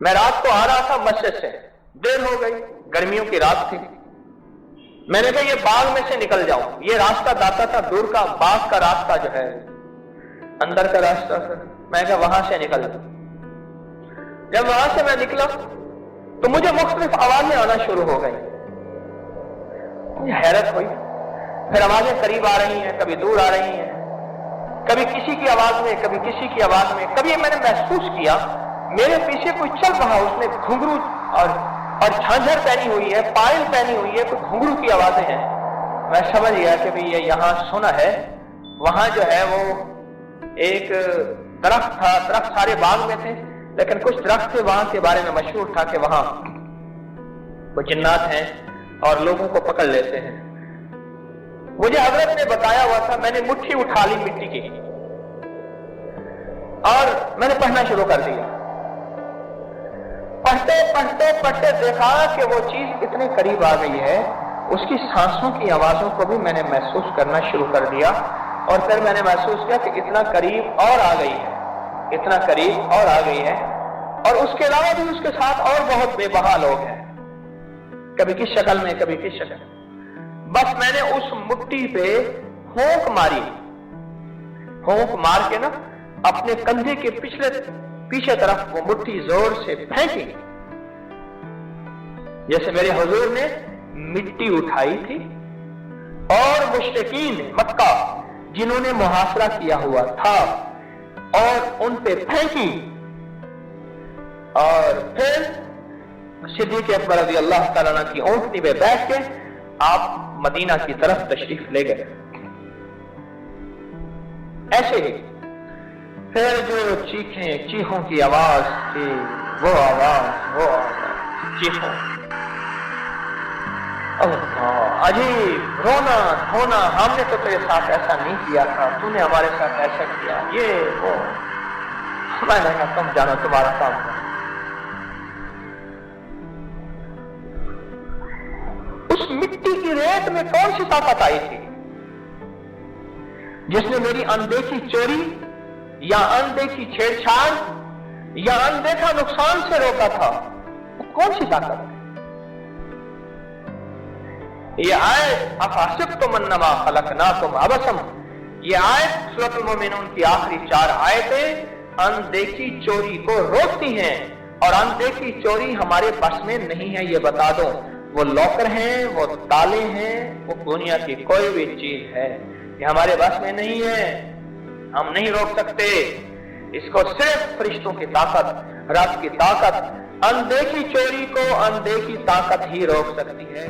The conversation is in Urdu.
میں رات کو آ رہا تھا مسجد سے، دیر ہو گئی، گرمیوں کی رات تھی، میں نے کہا یہ باغ میں سے نکل جاؤں، یہ راستہ داتا تھا دور کا، باغ کا راستہ جو ہے اندر کا راستہ تھا، میں نے کہا وہاں سے نکل جاؤں۔ جب وہاں سے میں نکلا تو مجھے مختلف آوازیں آنا شروع ہو گئی، مجھے حیرت ہوئی، پھر آوازیں قریب آ رہی ہیں، کبھی دور آ رہی ہیں، کبھی کسی کی آواز میں، کبھی کسی کی آواز میں، کبھی میں نے محسوس کیا میرے پیچھے کوئی چل رہا، اس نے گھنگرو اور جھانجھر پہنی ہوئی ہے، پائل پہنی ہوئی ہے، کوئی گھنگرو کی آوازیں ہیں۔ میں سمجھ گیا کہ یہ یہاں سنا ہے۔ وہاں جو ہے وہ ایک درخت تھا، درخت سارے باغ میں تھے لیکن کچھ درخت تھے وہاں کے بارے میں مشہور تھا کہ وہاں وہ جنات ہیں اور لوگوں کو پکڑ لیتے ہیں۔ مجھے حضرت نے بتایا ہوا تھا، میں نے مٹھی اٹھا لی مٹی کی اور میں نے پڑھنا شروع کر دیا۔ پڑھتے پڑھتے پڑھتے دیکھا کہ وہ چیز اتنے قریب آ گئی ہے، اس کی سانسوں کی آوازوں کو بھی میں نے محسوس کرنا شروع کر دیا، اور پھر میں نے محسوس کیا کہ اتنا قریب اور آ گئی ہے، اتنا قریب اور آ گئی ہے، اور اس کے علاوہ بھی اس کے ساتھ اور بہت بے بہا لوگ ہیں، کبھی کس شکل میں کبھی کس شکل میں۔ بس میں نے اس مٹی پہ ہونک ماری، ہونک مار کے نا اپنے کندھے کے پیچھے طرف وہ مٹھی زور سے پھینکی، جیسے میرے حضور نے مٹی اٹھائی تھی اور مشرکین مکہ جنہوں نے محاصرہ کیا ہوا تھا اور ان پہ پھینکی، اور پھر صدیق اکبر رضی اللہ تعالیٰ عنہ کی اونٹنی پہ بیٹھ کے آپ مدینہ کی طرف تشریف لے گئے۔ ایسے ہی پھر جو چیخیں، چیخوں کی آواز تھی، وہ آواز چیخوں، اللہ عجیب رونا دھونا، ہم نے تو تیرے ساتھ ایسا نہیں کیا تھا، تو نے ہمارے ساتھ ایسا کیا، یہ وہ، میں نے کہا تم جانا تمہارا کام ہے۔ اس مٹی کی ریت میں کون سی طاقت آئی تھی جس نے میری اندیکھی چوری یا اندیکھی چھیڑ چھاڑ یا اندیکھا نقصان سے روکا تھا؟ وہ کون سی طاقت ہے؟ یہ آیت افحسبتم انما خلقناکم عبثا، یہ آیت سورۃ المومنون کی آخری 4 آیتیں اندیکھی چوری کو روکتی ہیں، اور اندیکھی چوری ہمارے بس میں نہیں ہے، یہ بتا دو۔ وہ لاکر ہیں، وہ تالے ہیں، وہ دنیا کی کوئی بھی چیز ہے، یہ ہمارے بس میں نہیں ہے، ہم نہیں روک سکتے اس کو، صرف فرشتوں کی طاقت، رب کی طاقت، اندیکھی چوری کو اندیکھی طاقت ہی روک سکتی ہے۔